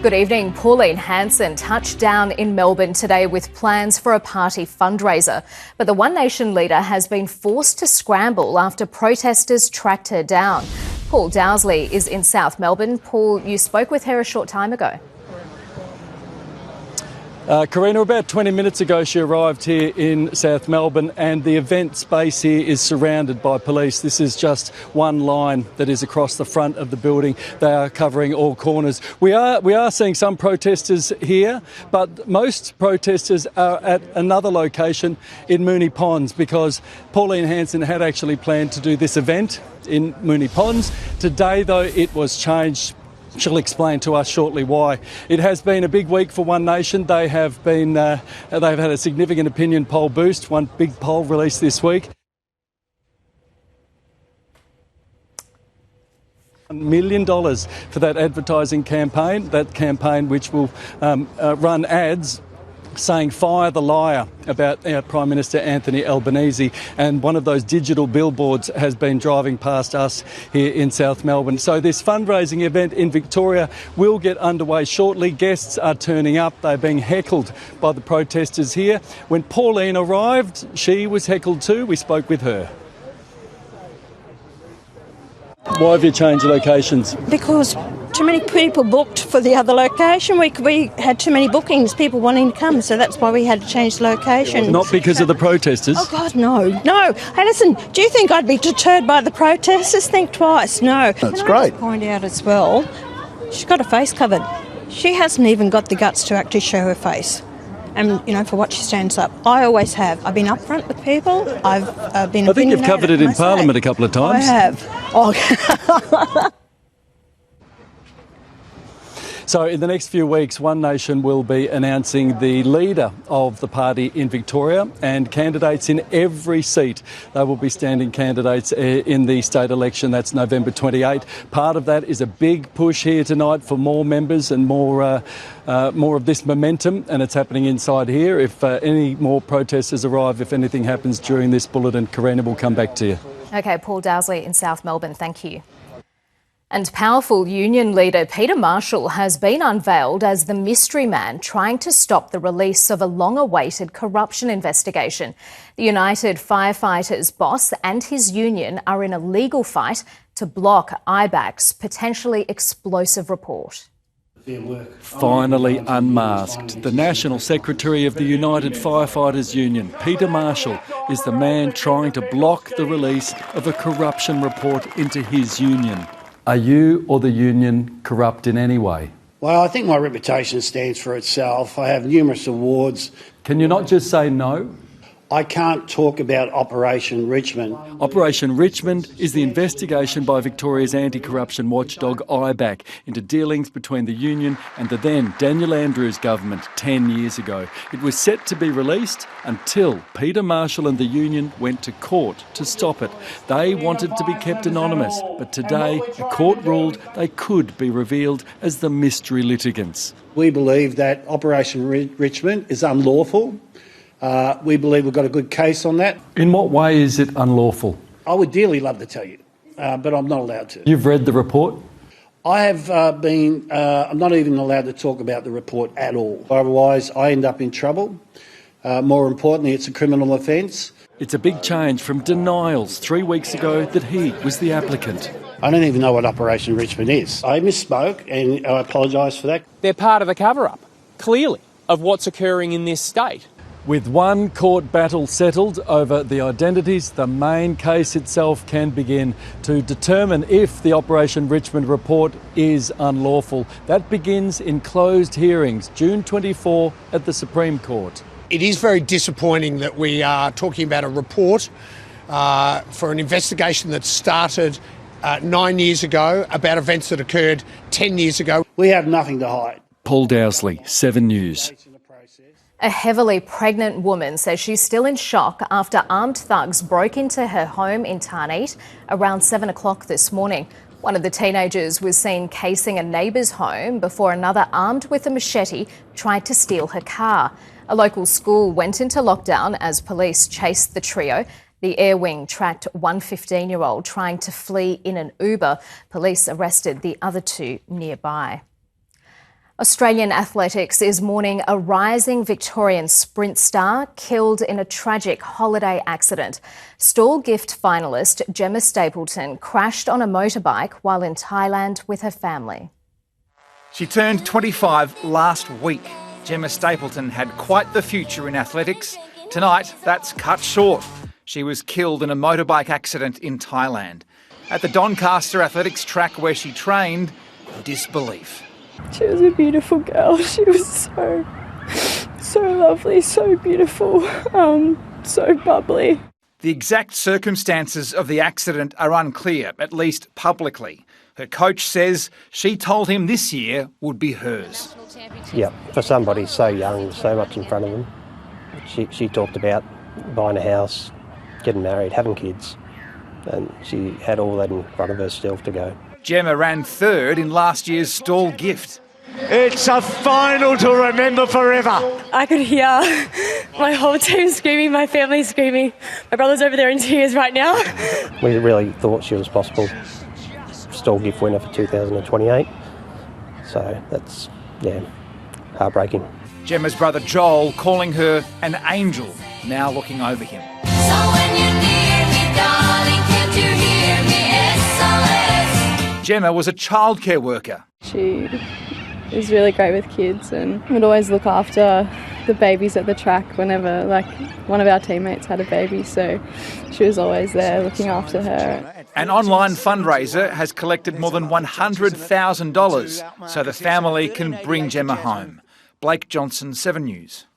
Good evening. Pauline Hanson touched down in Melbourne today with plans for a party fundraiser. But the One Nation leader has been forced to scramble after protesters tracked her down. Paul Dowsley is in South Melbourne. Paul, you spoke with her a short time ago. Karina, about 20 minutes ago she arrived here in South Melbourne and the event space here is surrounded by police. This is just one line that is across the front of the building. They are covering all corners. We are seeing some protesters here, but most protesters are at another location in Moonee Ponds because Pauline Hanson had actually planned to do this event in Moonee Ponds. Today, though, it was changed. She'll explain to us shortly why. It has been a big week for One Nation. They've had a significant opinion poll boost. One big poll released this week. $1 million for that advertising campaign. That campaign which will run ads saying "fire the liar" about our Prime Minister Anthony Albanese, and one of those digital billboards has been driving past us here in South Melbourne. So this fundraising event in Victoria will get underway shortly. Guests are turning up. They're being heckled by the protesters here. When Pauline arrived, she was heckled too. We spoke with her. Why have you changed locations? Because too many people booked for the other location. We had too many bookings, people wanting to come, so that's why we had to change the location. Not because of the protesters? Oh, God, no. No. Hey, listen, do you think I'd be deterred by the protesters? Think twice. No. That's Can great. I just point out as well, she's got her face covered. She hasn't even got the guts to actually show her face. And, you know, for what she stands up. I always have. I've been upfront with people. I've been... I think you've covered it in Parliament a couple of times. I have. Oh. So in the next few weeks, One Nation will be announcing the leader of the party in Victoria and candidates in every seat. They will be standing candidates in the state election. That's November 28. Part of that is a big push here tonight for more members and more of this momentum, and it's happening inside here. If any more protesters arrive, if anything happens during this bulletin, Karina will come back to you. OK, Paul Dowsley in South Melbourne, thank you. And powerful union leader Peter Marshall has been unveiled as the mystery man trying to stop the release of a long-awaited corruption investigation. The United Firefighters boss and his union are in a legal fight to block IBAC's potentially explosive report. Finally unmasked, the National Secretary of the United Firefighters Union, Peter Marshall, is the man trying to block the release of a corruption report into his union. Are you or the union corrupt in any way? Well, I think my reputation stands for itself. I have numerous awards. Can you not just say no? I can't talk about Operation Richmond. Operation Richmond is the investigation by Victoria's anti-corruption watchdog IBAC into dealings between the union and the then Daniel Andrews government 10 years ago. It was set to be released until Peter Marshall and the union went to court to stop it. They wanted to be kept anonymous, but today a court ruled they could be revealed as the mystery litigants. We believe that Operation Richmond is unlawful. We believe we've got a good case on that. In what way is it unlawful? I would dearly love to tell you, but I'm not allowed to. You've read the report? I have I'm not even allowed to talk about the report at all. Otherwise, I end up in trouble. More importantly, it's a criminal offence. It's a big change from denials 3 weeks ago that he was the applicant. I don't even know what Operation Richmond is. I misspoke and I apologise for that. They're part of a cover-up, clearly, of what's occurring in this state. With one court battle settled over the identities, the main case itself can begin to determine if the Operation Richmond report is unlawful. That begins in closed hearings, June 24 at the Supreme Court. It is very disappointing that we are talking about a report for an investigation that started 9 years ago about events that occurred 10 years ago. We have nothing to hide. Paul Dowsley, 7 News. A heavily pregnant woman says she's still in shock after armed thugs broke into her home in Tarneit around 7 o'clock this morning. One of the teenagers was seen casing a neighbour's home before another armed with a machete tried to steal her car. A local school went into lockdown as police chased the trio. The Air Wing tracked one 15-year-old trying to flee in an Uber. Police arrested the other two nearby. Australian athletics is mourning a rising Victorian sprint star killed in a tragic holiday accident. Stawell Gift finalist Jemma Stapleton crashed on a motorbike while in Thailand with her family. She turned 25 last week. Jemma Stapleton had quite the future in athletics. Tonight, that's cut short. She was killed in a motorbike accident in Thailand. At the Doncaster athletics track where she trained, disbelief. She was a beautiful girl. She was so lovely, so beautiful, so bubbly. The exact circumstances of the accident are unclear, at least publicly. Her coach says she told him this year would be hers. Yeah, for somebody so young, so much in front of them. She talked about buying a house, getting married, having kids, and she had all that in front of her still to go. Jemma ran third in last year's Stawell Gift. It's a final to remember forever. I could hear my whole team screaming, my family screaming. My brother's over there in tears right now. We really thought she was possible Stawell Gift winner for 2028. So that's, heartbreaking. Gemma's brother Joel calling her an angel, now looking over him. So when you're near me, darling, can't you hear me? SOS. Jemma was a childcare worker. She is really great with kids and would always look after the babies at the track whenever, one of our teammates had a baby, so she was always there looking after her. An online fundraiser has collected more than $100,000 so the family can bring Jemma home. Blake Johnson, 7 News.